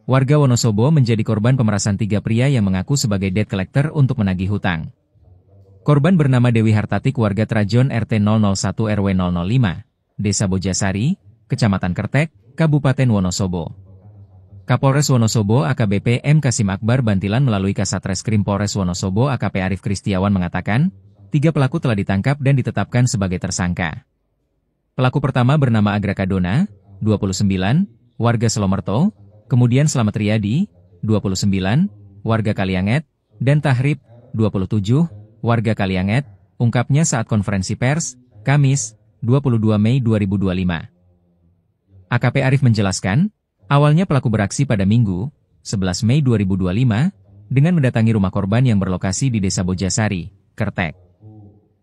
Warga Wonosobo menjadi korban pemerasan 3 pria yang mengaku sebagai debt collector untuk menagih hutang. Korban bernama Dewi Hartatik warga Trajon RT 001 RW 005, Desa Bojasari, Kecamatan Kertek, Kabupaten Wonosobo. Kapolres Wonosobo AKBP M. Kasim Akbar Bantilan melalui Kasatreskrim Polres Wonosobo AKP Arif Kristiawan mengatakan, 3 pelaku telah ditangkap dan ditetapkan sebagai tersangka. Pelaku pertama bernama Agra Kadona, 29, warga Selomerto, kemudian Slamet Riyadi, 29, warga Kalianget, dan Tahrib, 27, warga Kalianget, ungkapnya saat konferensi pers, Kamis, 22 Mei 2025. AKP Arif menjelaskan, awalnya pelaku beraksi pada Minggu, 11 Mei 2025, dengan mendatangi rumah korban yang berlokasi di Desa Bojasari, Kertek.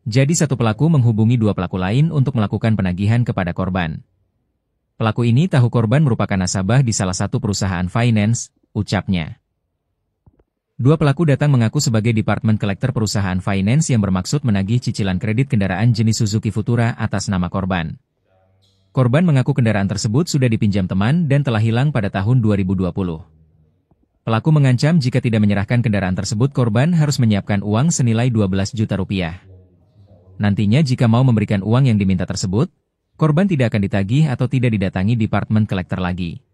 Jadi satu pelaku menghubungi 2 pelaku lain untuk melakukan penagihan kepada korban. Pelaku ini tahu korban merupakan nasabah di salah satu perusahaan finance, ucapnya. 2 pelaku datang mengaku sebagai department collector perusahaan finance yang bermaksud menagih cicilan kredit kendaraan jenis Suzuki Futura atas nama korban. Korban mengaku kendaraan tersebut sudah dipinjam teman dan telah hilang pada tahun 2020. Pelaku mengancam jika tidak menyerahkan kendaraan tersebut korban harus menyiapkan uang senilai 12 juta rupiah. Nantinya jika mau memberikan uang yang diminta tersebut, korban tidak akan ditagih atau tidak didatangi departemen kolektor lagi.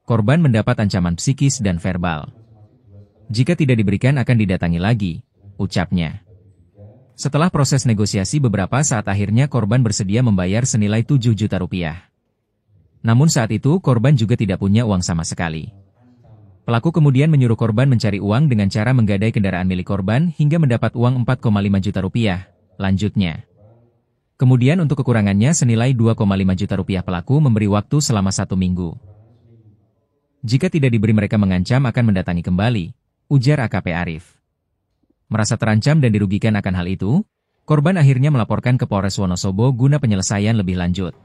Korban mendapat ancaman psikis dan verbal. Jika tidak diberikan akan didatangi lagi, ucapnya. Setelah proses negosiasi beberapa saat akhirnya korban bersedia membayar senilai 7 juta rupiah. Namun saat itu korban juga tidak punya uang sama sekali. Pelaku kemudian menyuruh korban mencari uang dengan cara menggadai kendaraan milik korban hingga mendapat uang 4,5 juta rupiah, lanjutnya. Kemudian untuk kekurangannya senilai 2,5 juta rupiah pelaku memberi waktu selama 1 minggu. Jika tidak diberi mereka mengancam akan mendatangi kembali, ujar AKP Arif. Merasa terancam dan dirugikan akan hal itu, korban akhirnya melaporkan ke Polres Wonosobo guna penyelesaian lebih lanjut.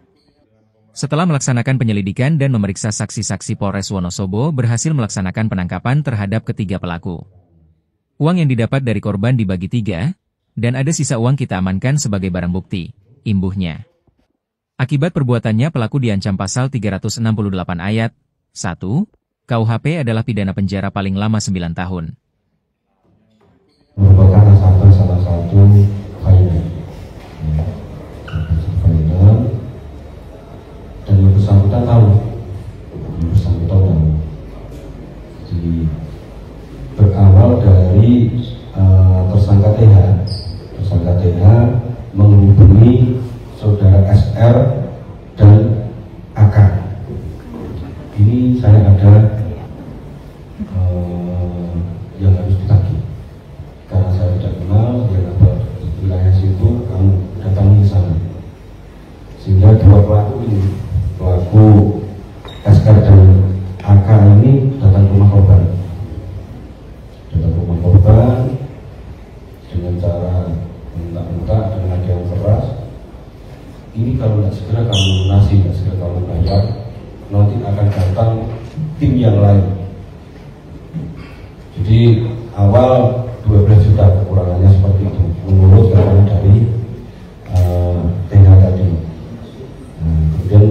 Setelah melaksanakan penyelidikan dan memeriksa saksi-saksi Polres Wonosobo berhasil melaksanakan penangkapan terhadap ketiga pelaku. Uang yang didapat dari korban dibagi 3, dan ada sisa uang kita amankan sebagai barang bukti. Imbuhnya. Akibat perbuatannya pelaku diancam pasal 368 ayat 1 KUHP adalah pidana penjara paling lama 9 tahun. Merupakan nasabah salah satu finance. Dan yang bersangkutan tahu. Jadi berawal dari tersangka TH. Tersangka TH menghubungi saudara SR dan AK. Ini saya ada yang harus ditagih. Karena saya tidak kenal, dia dapat wilayah situ, kamu datangi ke sana. Sehingga 2 pelaku ini, pelaku SR dan AK ini datang ke rumah korban. Datang ke rumah korban dengan cara minta dengan nada yang keras. Ini kalau tidak segera kamu lunasi, tidak segera kamu bayar, nanti akan datang tim yang lain. Jadi awal 12 juta kekurangannya seperti itu, menurut keterangan dari TH tadi. Kemudian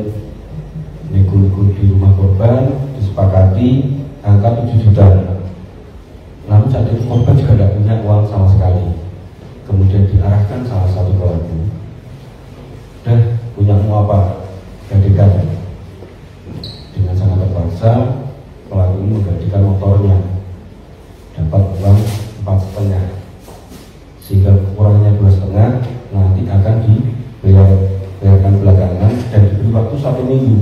nego-nego di rumah korban disepakati angka 7 juta. Namun saat itu korban juga tidak punya uang sama sekali. Kemudian diarahkan salah satu pelaku. Punya mau apa? Gadikan. Dengan sangat terpaksa pelaku ini menggadikan motornya. Dapat uang 4,5. Sehingga kurangnya 2,5 nanti akan dibayarkan belakangan dan diberi waktu 1 minggu.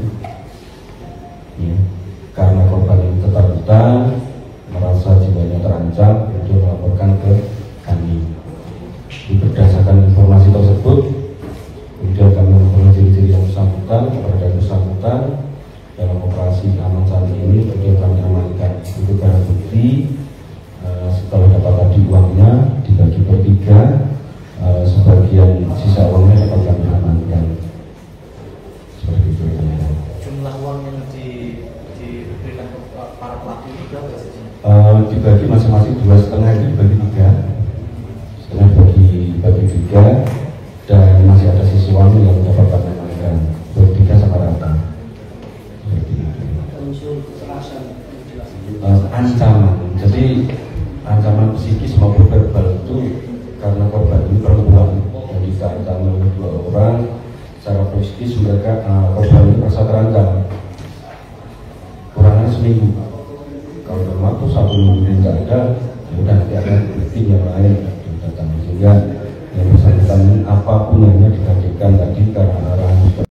Ya. Karena korban ini tetap hutang, merasa jiwanya terancam, kemudian melaporkan ke kami. Berdasarkan informasi tersebut, kemudian kami memperoleh ciri-ciri yang bersangkutan kepada yang bersangkutan dalam operasi aman saat ini. Kemudian kami amankan itu barang bukti. Setelah dapat tadi uangnya dibagi per 3, sebagian sisa uangnya dapat kami amankan. Seperti itu. Jumlah uang yang diberikan ke para pelaku ini berapa sih? Dibagi masing-masing 2,5 itu dibagi 3. Setengah bagi 3, dan masih ada sisi uang yang dapat kami amankan. 3 sama rata. Unsur kekerasan ancaman. Jadi ancaman psikis maupun verbal itu karena korban ini perempuan dan ditantang oleh 2 orang secara psikis mereka korban ini merasa terancam kurangnya seminggu. Kalau dalam waktu 1 minggu tidak ada, ya udah nanti akan bukti yang lain datang, sehingga yang bersangkutan apapun yang digantikan tadi karena